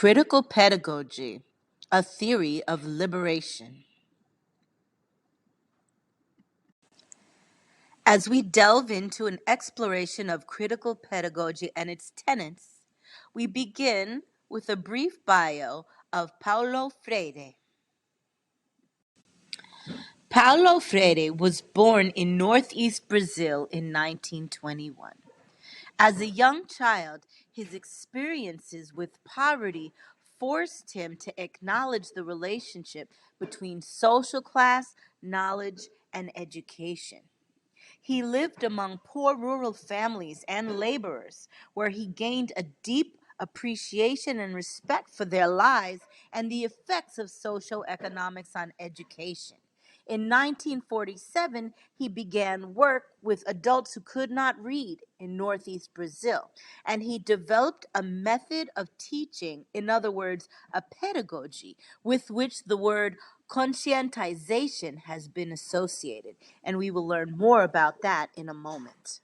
Critical Pedagogy, a Theory of Liberation. As we delve into an exploration of critical pedagogy and its tenets, we begin with a brief bio of Paulo Freire. Paulo Freire was born in northeast Brazil in 1921. As a young child, his experiences with poverty forced him to acknowledge the relationship between social class, knowledge, and education. He lived among poor rural families and laborers, where he gained a deep appreciation and respect for their lives and the effects of socioeconomics on education. In 1947, he began work with adults who could not read in Northeast Brazil, and he developed a method of teaching, in other words, a pedagogy, with which the word conscientization has been associated, and we will learn more about that in a moment.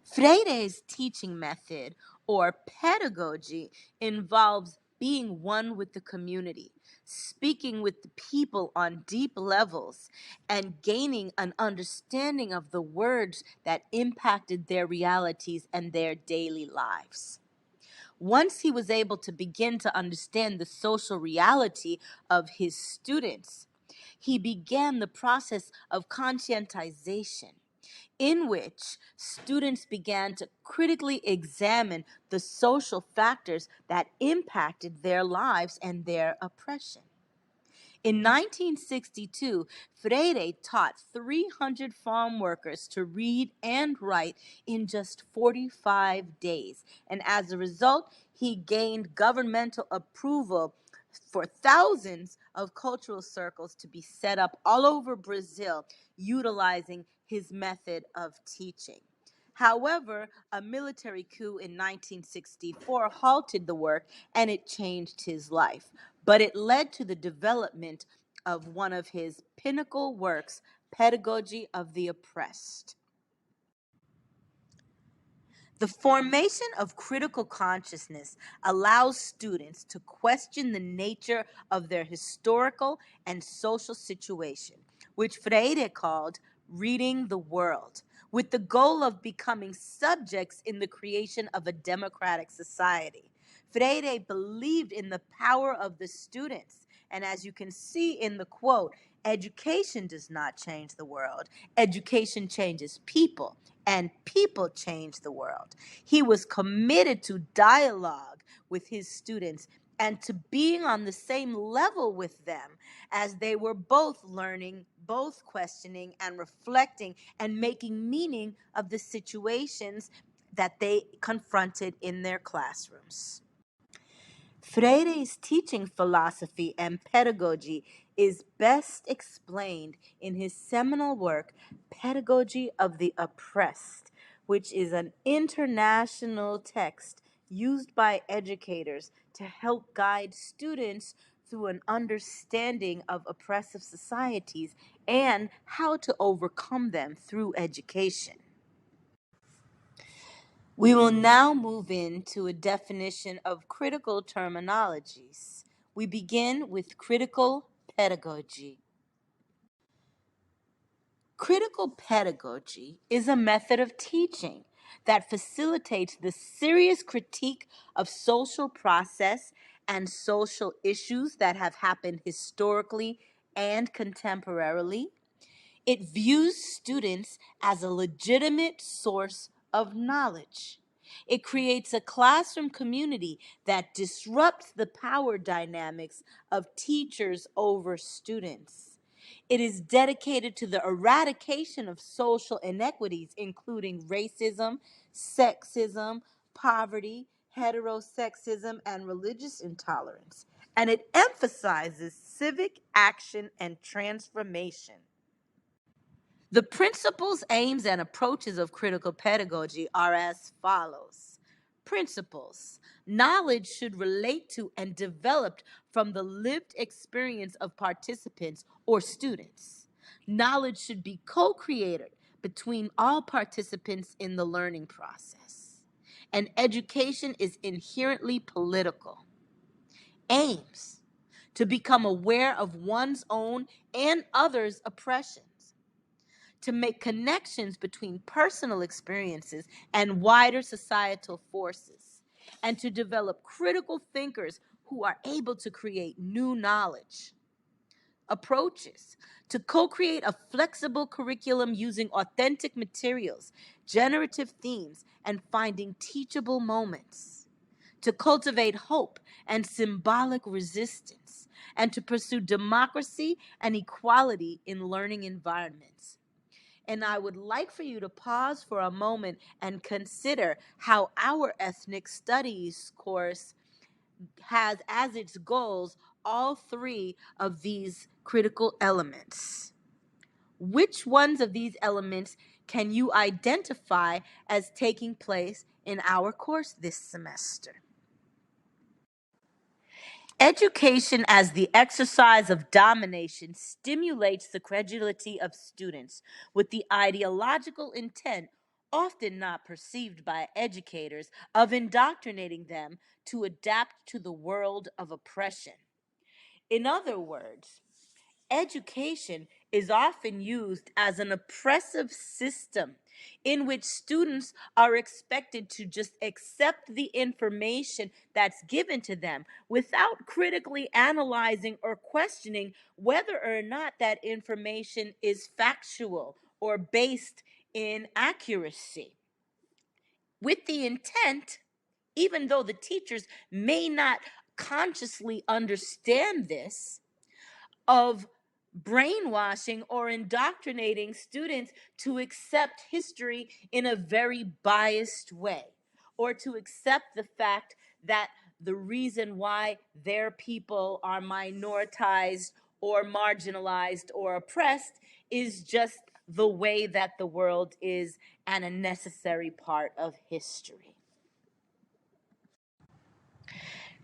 Freire's teaching method, or pedagogy, involves being one with the community, speaking with the people on deep levels, and gaining an understanding of the words that impacted their realities and their daily lives. Once he was able to begin to understand the social reality of his students, he began the process of conscientization, in which students began to critically examine the social factors that impacted their lives and their oppression. In 1962, Freire taught 300 farm workers to read and write in just 45 days. And as a result, he gained governmental approval for thousands of cultural circles to be set up all over Brazil, utilizing his method of teaching. However, a military coup in 1964 halted the work and it changed his life. But it led to the development of one of his pinnacle works, Pedagogy of the Oppressed. The formation of critical consciousness allows students to question the nature of their historical and social situation, which Freire called reading the world, with the goal of becoming subjects in the creation of a democratic society. Freire believed in the power of the students, and as you can see in the quote, education does not change the world. Education changes people, and people change the world. He was committed to dialogue with his students and to being on the same level with them as they were both learning, both questioning and reflecting and making meaning of the situations that they confronted in their classrooms. Freire's teaching philosophy and pedagogy is best explained in his seminal work, Pedagogy of the Oppressed, which is an international text used by educators to help guide students through an understanding of oppressive societies and how to overcome them through education. We will now move into a definition of critical terminologies. We begin with critical pedagogy. Critical pedagogy is a method of teaching that facilitates the serious critique of social process and social issues that have happened historically and contemporarily. It views students as a legitimate source of knowledge. It creates a classroom community that disrupts the power dynamics of teachers over students. It is dedicated to the eradication of social inequities, including racism, sexism, poverty, heterosexism, and religious intolerance. And it emphasizes civic action and transformation. The principles, aims, and approaches of critical pedagogy are as follows. Principles. Knowledge should relate to and developed from the lived experience of participants or students. Knowledge should be co-created between all participants in the learning process. and education is inherently political. Aims: to become aware of one's own and others' oppressions, to make connections between personal experiences and wider societal forces, and to develop critical thinkers who are able to create new knowledge. Approaches: to co-create a flexible curriculum using authentic materials, generative themes, and finding teachable moments. To cultivate hope and symbolic resistance, and to pursue democracy and equality in learning environments. And I would like for you to pause for a moment and consider how our ethnic studies course has as its goals all three of these critical elements. Which ones of these elements can you identify as taking place in our course this semester? Education as the exercise of domination stimulates the credulity of students with the ideological intent, often not perceived by educators, of indoctrinating them to adapt to the world of oppression. In other words, education is often used as an oppressive system in which students are expected to just accept the information that's given to them without critically analyzing or questioning whether or not that information is factual or based in accuracy. With the intent, even though the teachers may not consciously understand this, of brainwashing or indoctrinating students to accept history in a very biased way, or to accept the fact that the reason why their people are minoritized or marginalized or oppressed is just the way that the world is and a necessary part of history.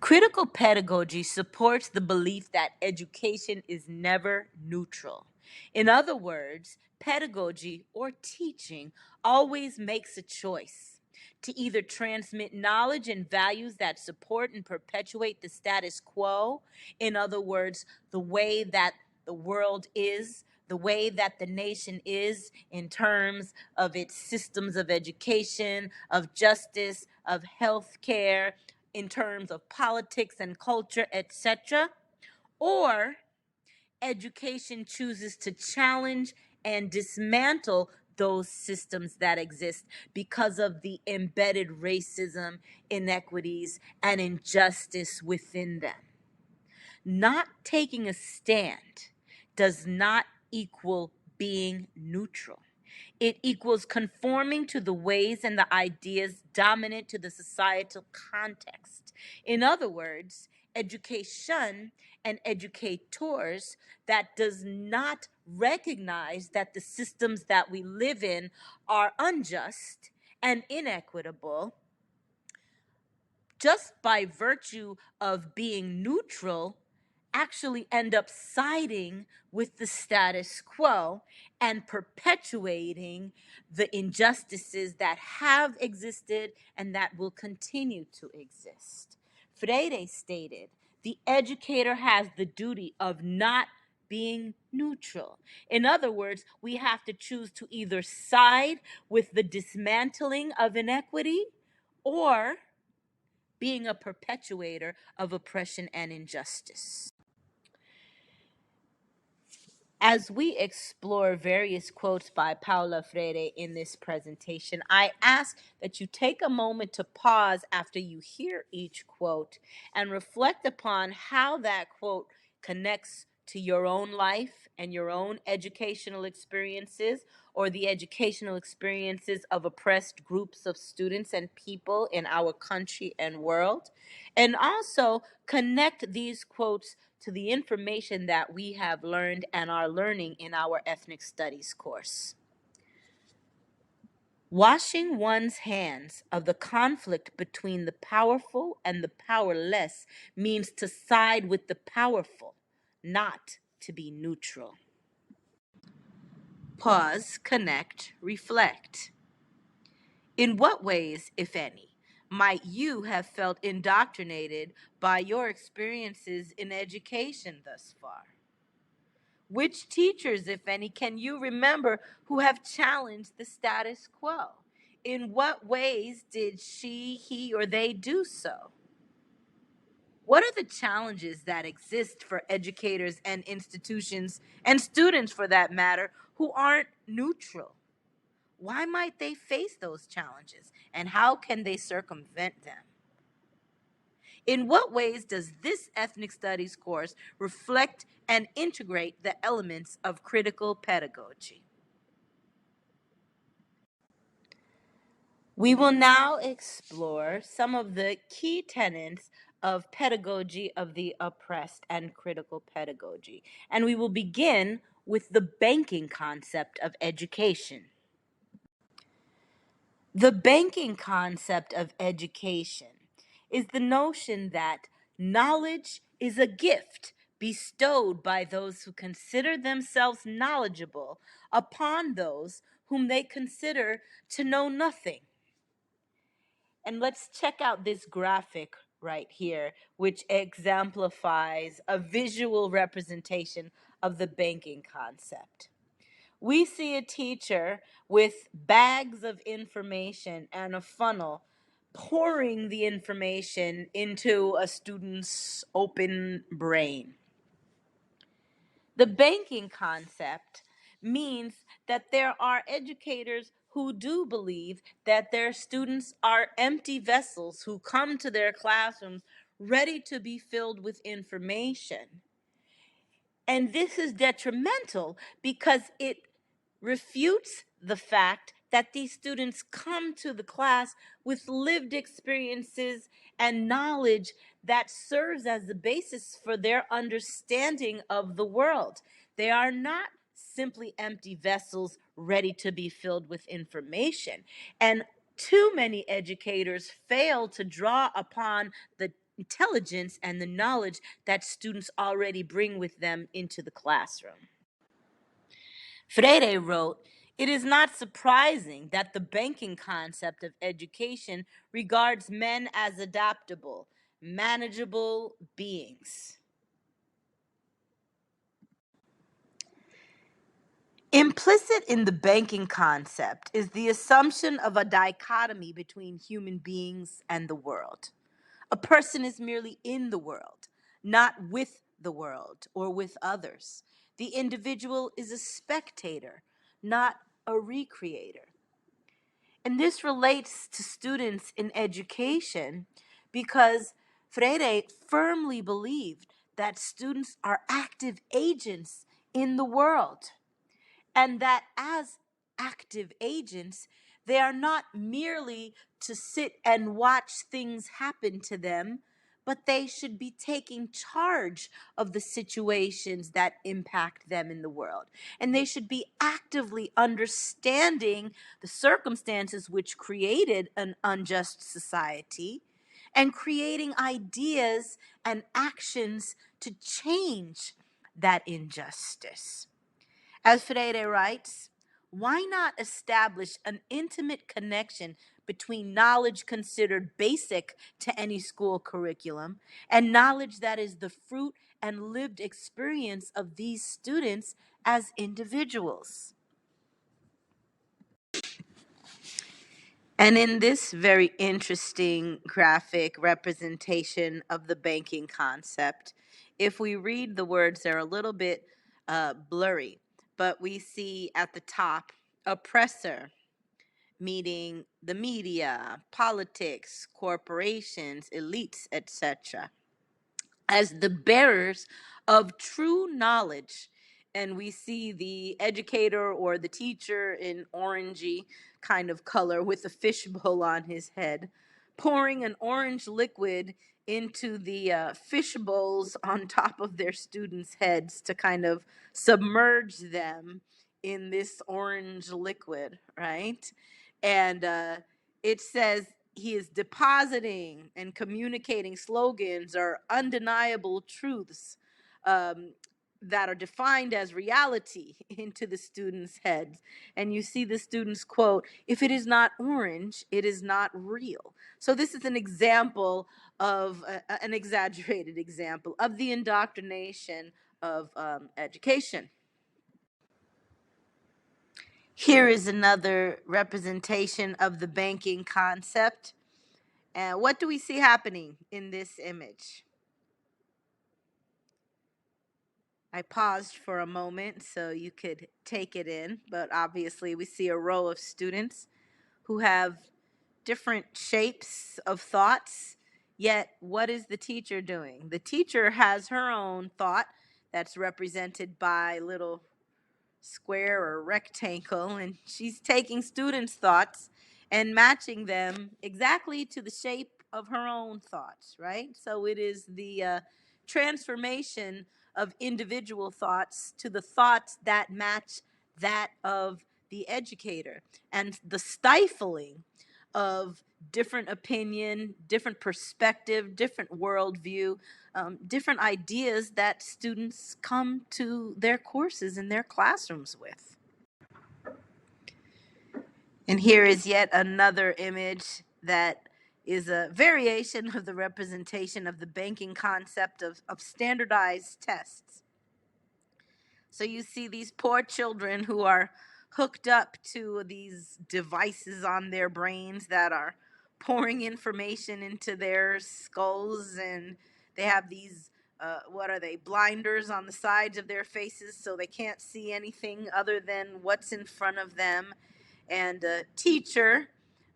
Critical pedagogy supports the belief that education is never neutral. In other words, pedagogy or teaching always makes a choice to either transmit knowledge and values that support and perpetuate the status quo, in other words, the way that the world is, the way that the nation is in terms of its systems of education, of justice, of health care, in terms of politics and culture, etc., or education chooses to challenge and dismantle those systems that exist because of the embedded racism, inequities, and injustice within them. Not taking a stand does not equal being neutral. It equals conforming to the ways and the ideas dominant to the societal context. In other words, education and educators that does not recognize that the systems that we live in are unjust and inequitable, just by virtue of being neutral, actually end up siding with the status quo and perpetuating the injustices that have existed and that will continue to exist. Freire stated, the educator has the duty of not being neutral. In other words, we have to choose to either side with the dismantling of inequity or being a perpetuator of oppression and injustice. As we explore various quotes by Paulo Freire in this presentation, I ask that you take a moment to pause after you hear each quote and reflect upon how that quote connects to your own life and your own educational experiences or the educational experiences of oppressed groups of students and people in our country and world. And also connect these quotes to the information that we have learned and are learning in our ethnic studies course. Washing one's hands of the conflict between the powerful and the powerless means to side with the powerful, not to be neutral. Pause, connect, reflect. In what ways, if any, might you have felt indoctrinated by your experiences in education thus far? Which teachers, if any, can you remember who have challenged the status quo? In what ways did she, he, or they do so? What are the challenges that exist for educators and institutions, and students for that matter, who aren't neutral? Why might they face those challenges, and how can they circumvent them? In what ways does this ethnic studies course reflect and integrate the elements of critical pedagogy? We will now explore some of the key tenets of pedagogy of the oppressed and critical pedagogy, and we will begin with the banking concept of education. The banking concept of education is the notion that knowledge is a gift bestowed by those who consider themselves knowledgeable upon those whom they consider to know nothing. And let's check out this graphic right here, which exemplifies a visual representation of the banking concept. We see a teacher with bags of information and a funnel pouring the information into a student's open brain. The banking concept means that there are educators who do believe that their students are empty vessels who come to their classrooms ready to be filled with information. And this is detrimental because it refutes the fact that these students come to the class with lived experiences and knowledge that serves as the basis for their understanding of the world. They are not simply empty vessels ready to be filled with information. And too many educators fail to draw upon the intelligence and the knowledge that students already bring with them into the classroom. Freire wrote, "It is not surprising that the banking concept of education regards men as adaptable, manageable beings." Implicit in the banking concept is the assumption of a dichotomy between human beings and the world. A person is merely in the world, not with the world or with others. The individual is a spectator, not a recreator. And this relates to students in education because Freire firmly believed that students are active agents in the world, and that as active agents, they are not merely to sit and watch things happen to them, but they should be taking charge of the situations that impact them in the world. And they should be actively understanding the circumstances which created an unjust society and creating ideas and actions to change that injustice. As Freire writes, why not establish an intimate connection between knowledge considered basic to any school curriculum and knowledge that is the fruit and lived experience of these students as individuals? And in this very interesting graphic representation of the banking concept, if we read the words, they're a little bit blurry, but we see at the top oppressor, meaning the media, politics, corporations, elites, etc., as the bearers of true knowledge. And we see the educator or the teacher in orangey kind of color with a fishbowl on his head, pouring an orange liquid into the fish bowls on top of their students' heads to kind of submerge them in this orange liquid, right? And it says he is depositing and communicating slogans or undeniable truths, um, that are defined as reality into the students' heads. And you see the students quote, "If it is not orange, it is not real." So this is an example of an exaggerated example of the indoctrination of education. Here is another representation of the banking concept. And what do we see happening in this image? I paused for a moment so you could take it in, but obviously we see a row of students who have different shapes of thoughts. Yet, what is the teacher doing? The teacher has her own thought that's represented by little square or rectangle, and she's taking students' thoughts and matching them exactly to the shape of her own thoughts, right? So it is the transformation of individual thoughts to the thoughts that match that of the educator, and the stifling of different opinion, different perspective, different worldview, different ideas that students come to their courses in their classrooms with. And here is yet another image that is a variation of the representation of the banking concept of standardized tests. So you see these poor children who are hooked up to these devices on their brains that are pouring information into their skulls, and they have these what are they, blinders on the sides of their faces so they can't see anything other than what's in front of them. And a teacher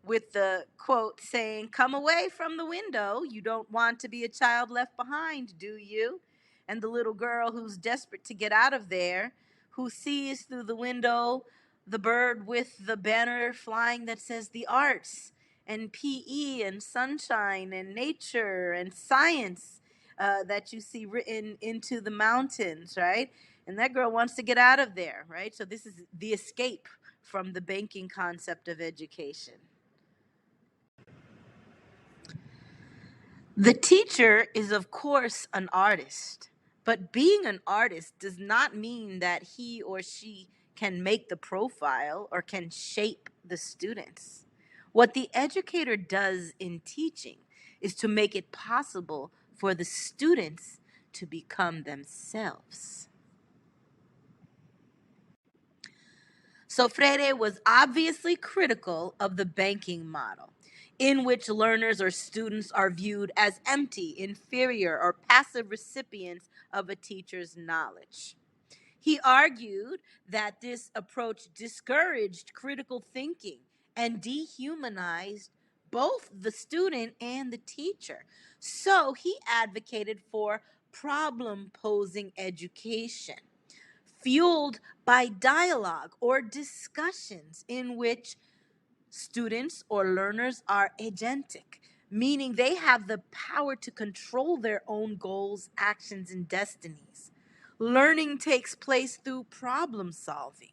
with the quote saying, "Come away from the window. You don't want to be a child left behind, do you?" And the little girl who's desperate to get out of there, who sees through the window the bird with the banner flying that says the arts and PE and sunshine and nature and science, that you see written into the mountains, right? And that girl wants to get out of there, right? So this is the escape from the banking concept of education. The teacher is, of course, an artist, but being an artist does not mean that he or she can make the profile or can shape the students. What the educator does in teaching is to make it possible for the students to become themselves. So Freire was obviously critical of the banking model, in which learners or students are viewed as empty, inferior, or passive recipients of a teacher's knowledge. He argued that this approach discouraged critical thinking and dehumanized both the student and the teacher. So he advocated for problem posing education, fueled by dialogue or discussions in which students or learners are agentic, meaning they have the power to control their own goals, actions, and destinies. Learning takes place through problem solving.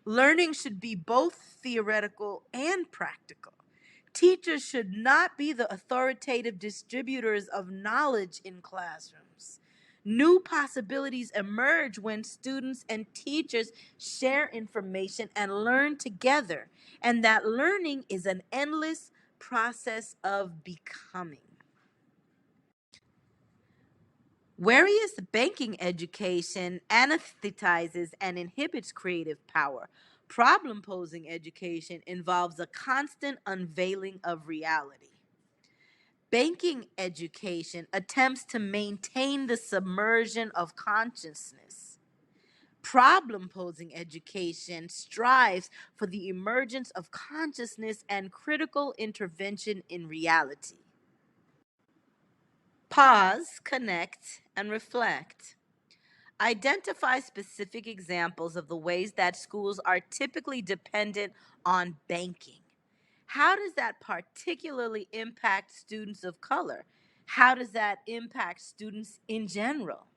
Learning should be both theoretical and practical. Teachers should not be the authoritative distributors of knowledge in classrooms. New possibilities emerge when students and teachers share information and learn together, and that learning is an endless process of becoming. Whereas banking education anesthetizes and inhibits creative power, problem posing education involves a constant unveiling of reality. Banking education attempts to maintain the submersion of consciousness. Problem posing education strives for the emergence of consciousness and critical intervention in reality. Pause, connect, and reflect. Identify specific examples of the ways that schools are typically dependent on banking. How does that particularly impact students of color? How does that impact students in general?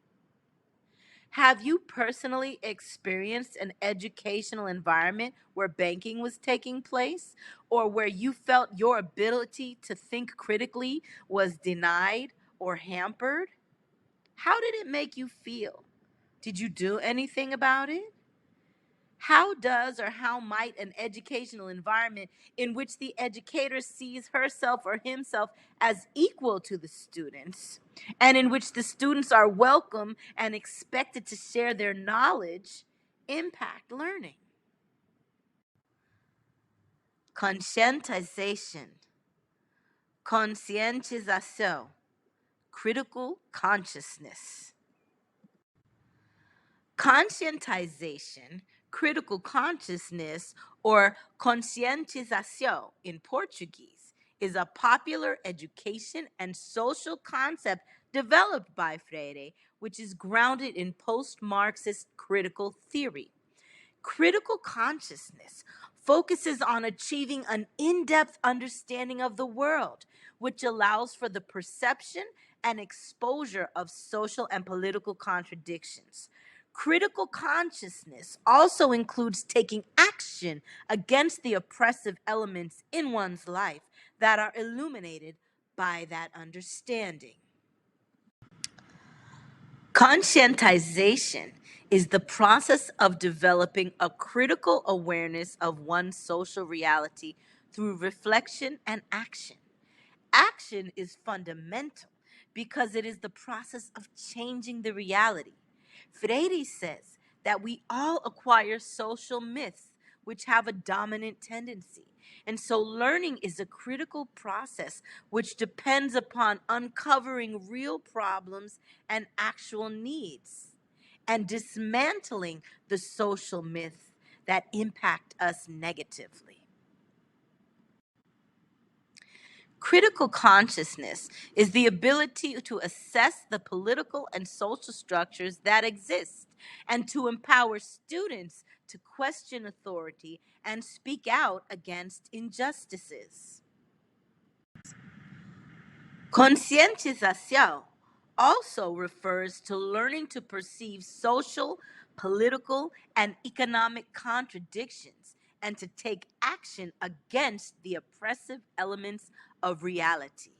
Have you personally experienced an educational environment where banking was taking place, or where you felt your ability to think critically was denied or hampered? How did it make you feel? Did you do anything about it? How does or how might an educational environment in which the educator sees herself or himself as equal to the students, and in which the students are welcome and expected to share their knowledge, impact learning? Conscientization, conscientization, critical consciousness. Conscientization, critical consciousness, or conscientização in Portuguese, is a popular education and social concept developed by Freire, which is grounded in post Marxist critical theory. Critical consciousness focuses on achieving an in depth understanding of the world, which allows for the perception and exposure of social and political contradictions. Critical consciousness also includes taking action against the oppressive elements in one's life that are illuminated by that understanding. Conscientization is the process of developing a critical awareness of one's social reality through reflection and action. Action is fundamental because it is the process of changing the reality. Freire says that we all acquire social myths which have a dominant tendency. And so learning is a critical process which depends upon uncovering real problems and actual needs and dismantling the social myths that impact us negatively. Critical consciousness is the ability to assess the political and social structures that exist and to empower students to question authority and speak out against injustices. Conscientização also refers to learning to perceive social, political, and economic contradictions and to take action against the oppressive elements of reality.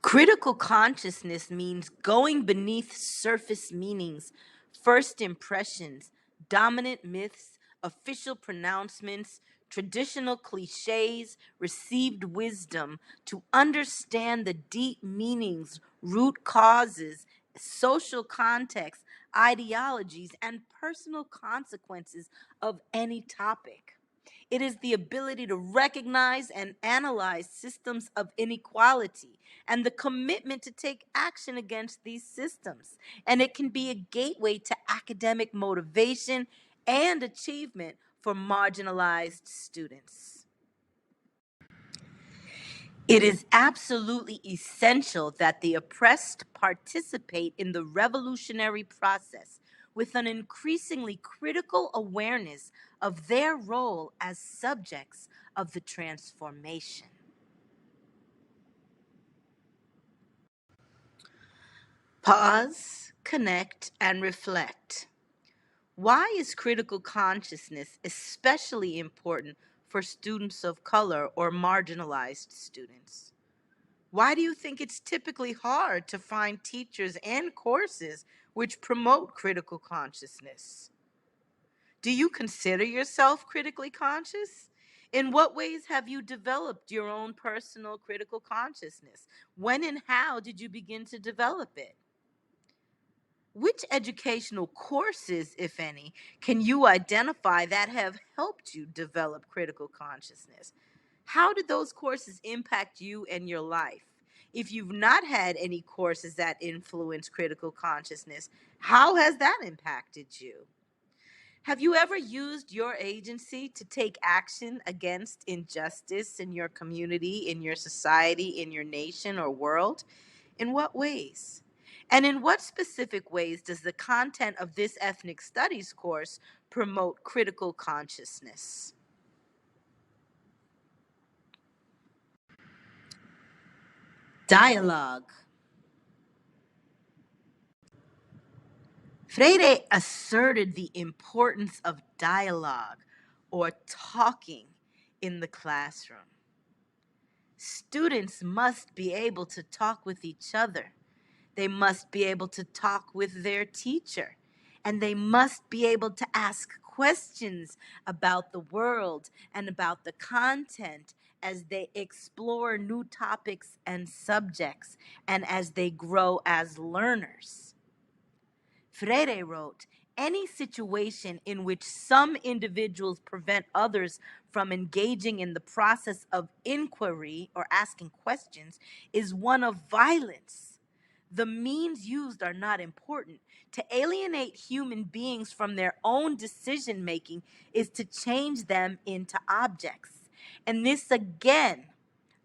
Critical consciousness means going beneath surface meanings, first impressions, dominant myths, official pronouncements, traditional cliches, received wisdom, to understand the deep meanings, root causes, social context, ideologies, and personal consequences of any topic. It is the ability to recognize and analyze systems of inequality and the commitment to take action against these systems. And it can be a gateway to academic motivation and achievement for marginalized students. It is absolutely essential that the oppressed participate in the revolutionary process with an increasingly critical awareness of their role as subjects of the transformation. Pause, connect, and reflect. Why is critical consciousness especially important for students of color or marginalized students? Why do you think it's typically hard to find teachers and courses which promote critical consciousness? Do you consider yourself critically conscious? In what ways have you developed your own personal critical consciousness? When and how did you begin to develop it? Which educational courses, if any, can you identify that have helped you develop critical consciousness? How did those courses impact you and your life? If you've not had any courses that influence critical consciousness, how has that impacted you? Have you ever used your agency to take action against injustice in your community, in your society, in your nation or world? In what ways? And in what specific ways does the content of this ethnic studies course promote critical consciousness? Dialogue. Freire asserted the importance of dialogue or talking in the classroom. Students must be able to talk with each other. They must be able to talk with their teacher, and they must be able to ask questions about the world and about the content as they explore new topics and subjects and as they grow as learners. Freire wrote, any situation in which some individuals prevent others from engaging in the process of inquiry or asking questions is one of violence. The means used are not important. To alienate human beings from their own decision making is to change them into objects. And this again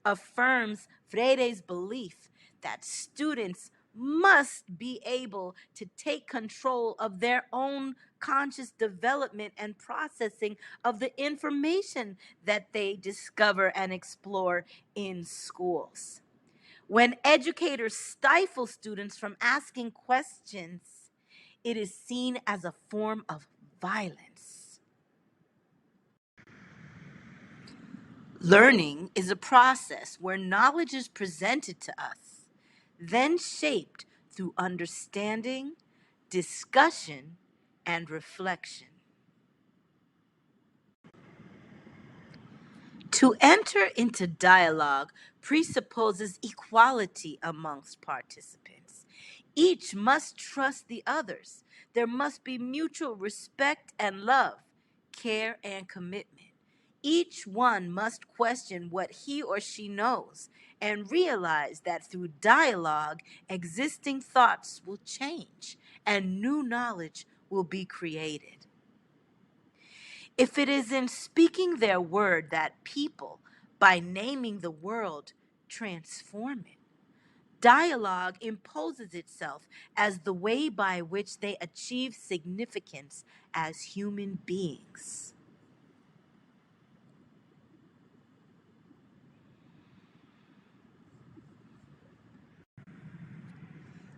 affirms Freire's belief that students must be able to take control of their own conscious development and processing of the information that they discover and explore in schools. When educators stifle students from asking questions, it is seen as a form of violence. Learning is a process where knowledge is presented to us, then shaped through understanding, discussion, and reflection. To enter into dialogue presupposes equality amongst participants. Each must trust the others. There must be mutual respect and love, care and commitment. Each one must question what he or she knows and realize that through dialogue, existing thoughts will change and new knowledge will be created. If it is in speaking their word that people, by naming the world, transform it, dialogue imposes itself as the way by which they achieve significance as human beings.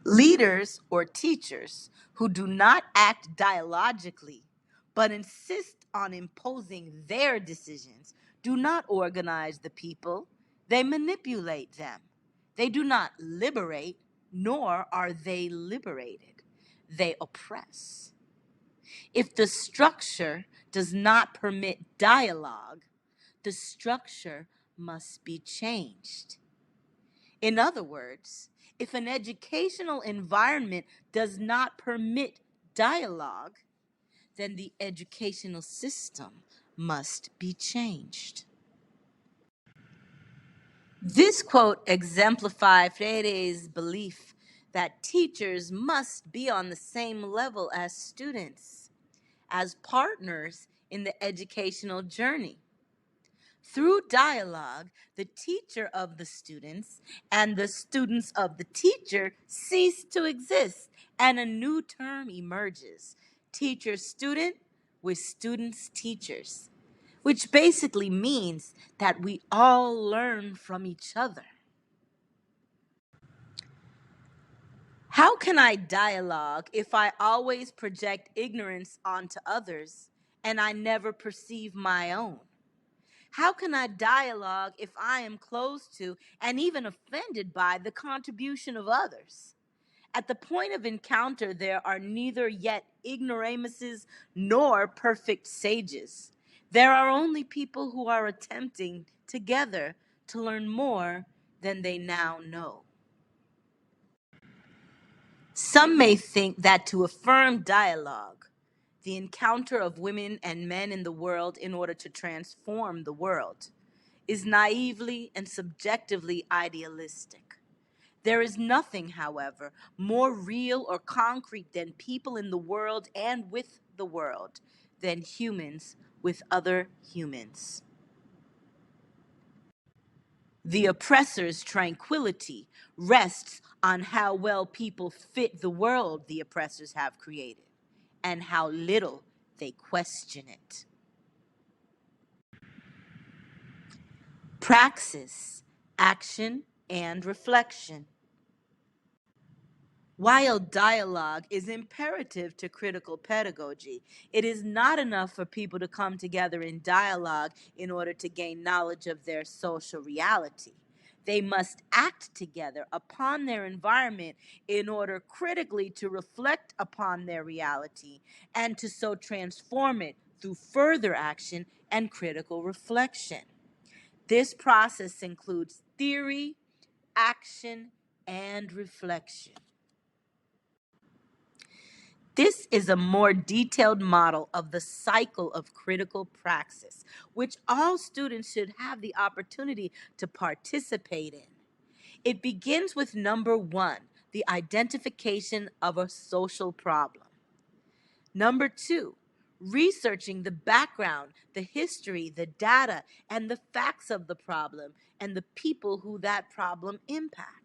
Leaders or teachers who do not act dialogically but insist on imposing their decisions do not organize the people, they manipulate them. They do not liberate, nor are they liberated. They oppress. If the structure does not permit dialogue, the structure must be changed. In other words, if an educational environment does not permit dialogue, then the educational system must be changed. This quote exemplifies Freire's belief that teachers must be on the same level as students, as partners in the educational journey. Through dialogue, the teacher of the students and the students of the teacher cease to exist, and a new term emerges, teacher-student with students-teachers, which basically means that we all learn from each other. How can I dialogue if I always project ignorance onto others and I never perceive my own? How can I dialogue if I am close to and even offended by the contribution of others? At the point of encounter, there are neither yet ignoramuses nor perfect sages. There are only people who are attempting together to learn more than they now know. Some may think that to affirm dialogue, the encounter of women and men in the world in order to transform the world, is naively and subjectively idealistic. There is nothing, however, more real or concrete than people in the world and with the world, than humans with other humans. The oppressor's tranquility rests on how well people fit the world the oppressors have created and how little they question it. Praxis, action, and reflection. While dialogue is imperative to critical pedagogy, it is not enough for people to come together in dialogue in order to gain knowledge of their social reality. They must act together upon their environment in order critically to reflect upon their reality and to so transform it through further action and critical reflection. This process includes theory, action, and reflection. This is a more detailed model of the cycle of critical praxis, which all students should have the opportunity to participate in. It begins with number one, the identification of a social problem. Number two, researching the background, the history, the data, and the facts of the problem and the people who that problem impacts.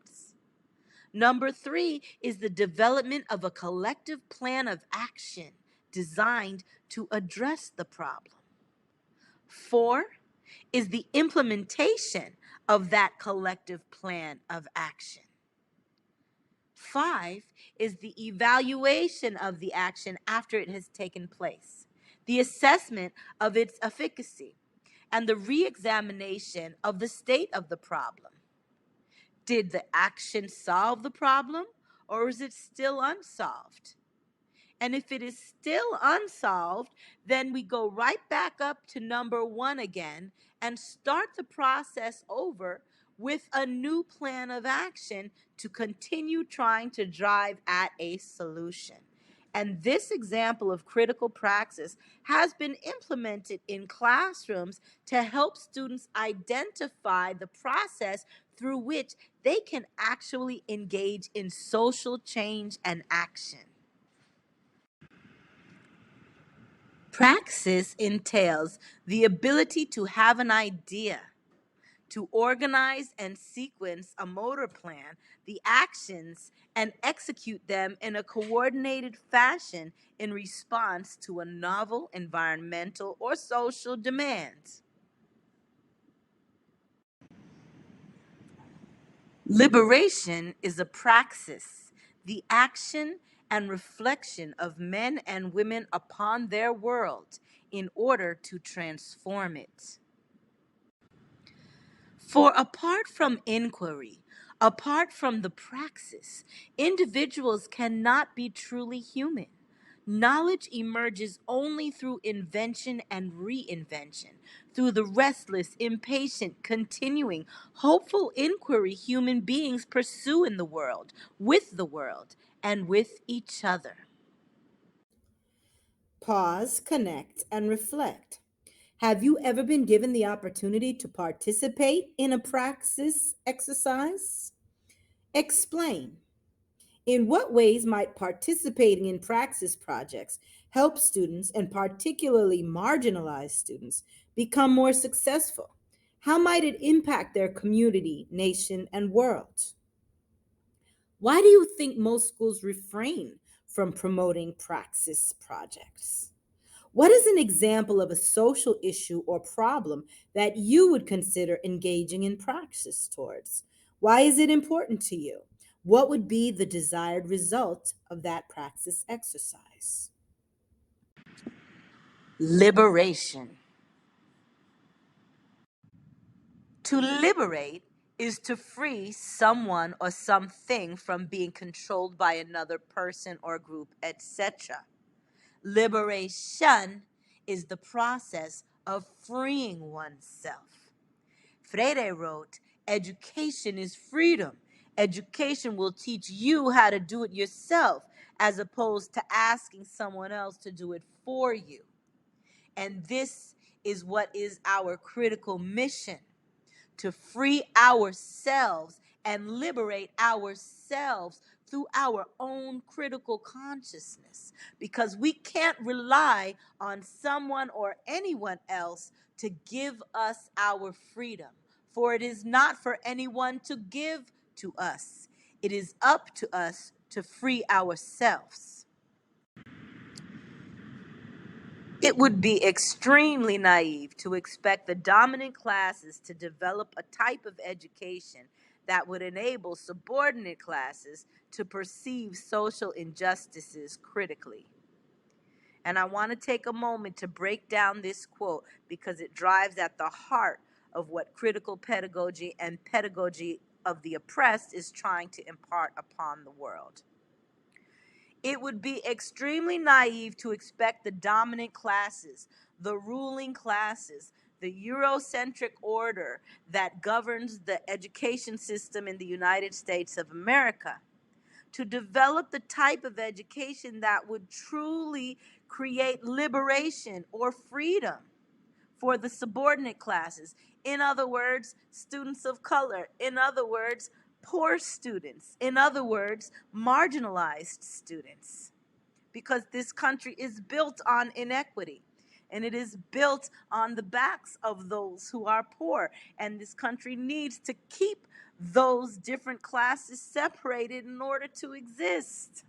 Number three is the development of a collective plan of action designed to address the problem. Four is the implementation of that collective plan of action. Five is the evaluation of the action after it has taken place, the assessment of its efficacy, and the re-examination of the state of the problem. Did the action solve the problem, or is it still unsolved? And if it is still unsolved, then we go right back up to number one again and start the process over with a new plan of action to continue trying to drive at a solution. And this example of critical praxis has been implemented in classrooms to help students identify the process through which they can actually engage in social change and action. Praxis entails the ability to have an idea, to organize and sequence a motor plan, the actions, and execute them in a coordinated fashion in response to a novel environmental or social demand. Liberation is a praxis, the action and reflection of men and women upon their world in order to transform it. For apart from inquiry, apart from the praxis, individuals cannot be truly human. Knowledge emerges only through invention and reinvention, through the restless, impatient, continuing, hopeful inquiry human beings pursue in the world, and with each other. Pause, connect, and reflect. Have you ever been given the opportunity to participate in a praxis exercise? Explain. In what ways might participating in praxis projects help students, and particularly marginalized students, become more successful? How might it impact their community, nation, and world? Why do you think most schools refrain from promoting praxis projects? What is an example of a social issue or problem that you would consider engaging in praxis towards? Why is it important to you? What would be the desired result of that praxis exercise? Liberation. To liberate is to free someone or something from being controlled by another person or group, etc. Liberation is the process of freeing oneself. Freire wrote, education is freedom. Education will teach you how to do it yourself as opposed to asking someone else to do it for you. And this is what is our critical mission, to free ourselves and liberate ourselves through our own critical consciousness, because we can't rely on someone or anyone else to give us our freedom, for it is not for anyone to give to us. It is up to us to free ourselves. It would be extremely naive to expect the dominant classes to develop a type of education that would enable subordinate classes to perceive social injustices critically. And I want to take a moment to break down this quote because it drives at the heart of what critical pedagogy and pedagogy of the oppressed is trying to impart upon the world. It would be extremely naive to expect the dominant classes, the ruling classes, the Eurocentric order that governs the education system in the United States of America to develop the type of education that would truly create liberation or freedom for the subordinate classes. In other words, students of color. In other words, poor students. In other words, marginalized students. Because this country is built on inequity. And it is built on the backs of those who are poor. And this country needs to keep those different classes separated in order to exist.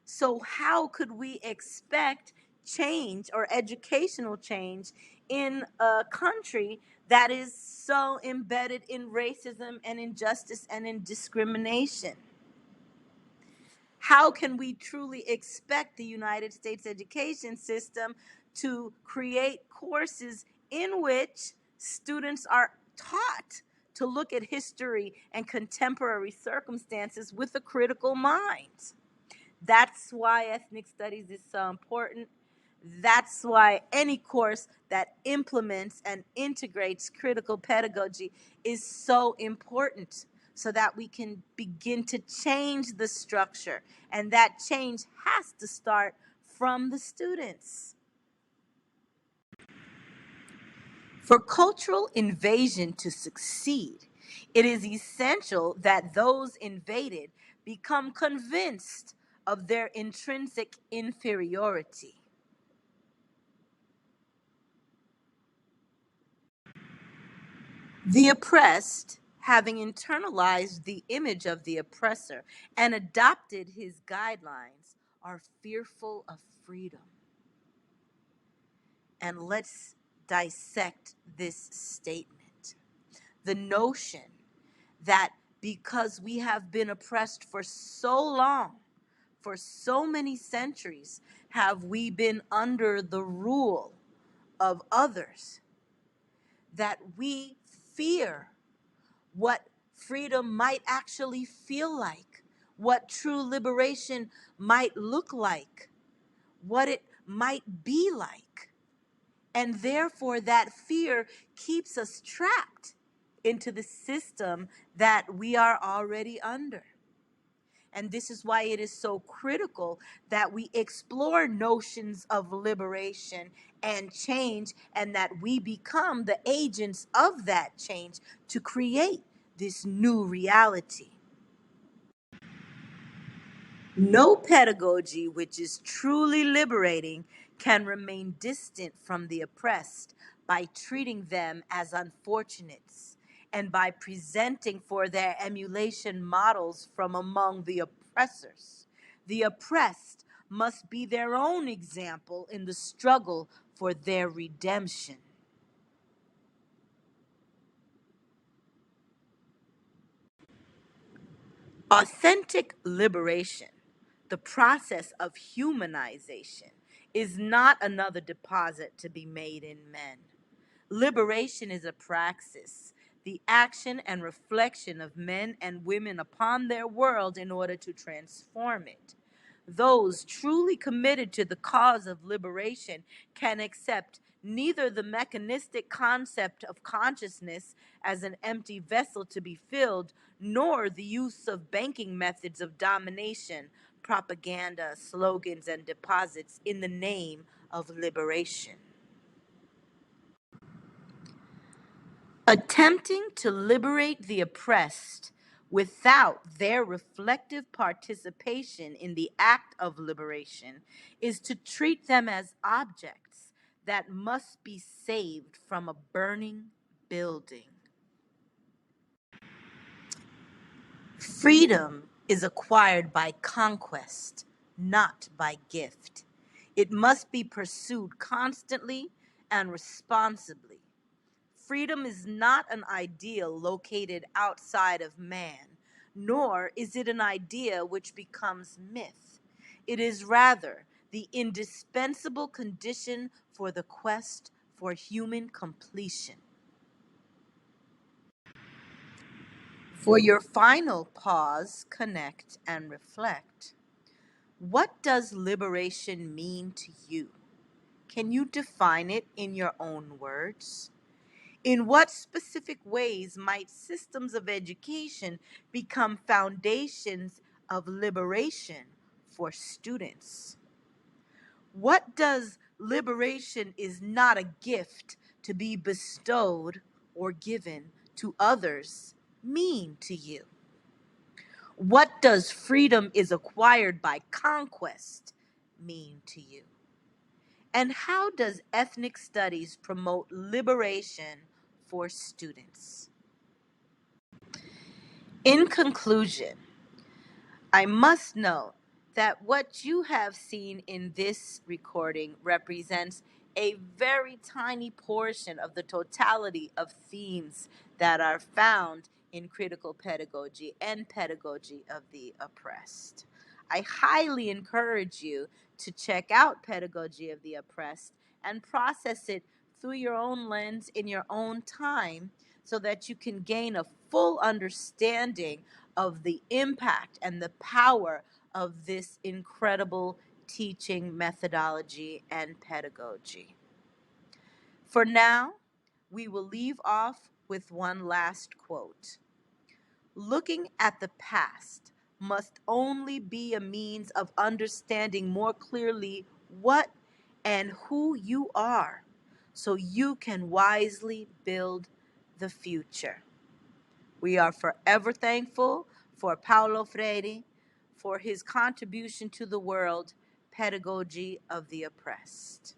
So how could we expect change or educational change in a country that is so embedded in racism and injustice and in discrimination? How can we truly expect the United States education system to create courses in which students are taught to look at history and contemporary circumstances with a critical mind? That's why ethnic studies is so important. That's why any course that implements and integrates critical pedagogy is so important, so that we can begin to change the structure. And that change has to start from the students. For cultural invasion to succeed, it is essential that those invaded become convinced of their intrinsic inferiority. The oppressed, having internalized the image of the oppressor and adopted his guidelines, are fearful of freedom. And let's dissect this statement. The notion that because we have been oppressed for so long, for so many centuries, have we been under the rule of others, that we fear what freedom might actually feel like, what true liberation might look like, what it might be like. And therefore, that fear keeps us trapped into the system that we are already under. And this is why it is so critical that we explore notions of liberation and change, and that we become the agents of that change to create this new reality. No pedagogy which is truly liberating can remain distant from the oppressed by treating them as unfortunates and by presenting for their emulation models from among the oppressors. The oppressed must be their own example in the struggle for their redemption. Authentic liberation, the process of humanization, is not another deposit to be made in men. Liberation is a praxis, the action and reflection of men and women upon their world in order to transform it. Those truly committed to the cause of liberation can accept neither the mechanistic concept of consciousness as an empty vessel to be filled, nor the use of banking methods of domination, propaganda, slogans, and deposits in the name of liberation. Attempting to liberate the oppressed without their reflective participation in the act of liberation is to treat them as objects that must be saved from a burning building. Freedom is acquired by conquest, not by gift. It must be pursued constantly and responsibly. Freedom is not an ideal located outside of man, nor is it an idea which becomes myth. It is rather the indispensable condition for the quest for human completion. For your final pause, connect, and reflect. What does liberation mean to you? Can you define it in your own words? In what specific ways might systems of education become foundations of liberation for students? What does liberation is not a gift to be bestowed or given to others mean to you? What does freedom is acquired by conquest mean to you? And how does ethnic studies promote liberation for students? In conclusion, I must note that what you have seen in this recording represents a very tiny portion of the totality of themes that are found in critical pedagogy and pedagogy of the oppressed. I highly encourage you to check out Pedagogy of the Oppressed and process it through your own lens in your own time so that you can gain a full understanding of the impact and the power of this incredible teaching methodology and pedagogy. For now, we will leave off with one last quote. Looking at the past must only be a means of understanding more clearly what and who you are, so you can wisely build the future. We are forever thankful for Paulo Freire for his contribution to the world, Pedagogy of the Oppressed.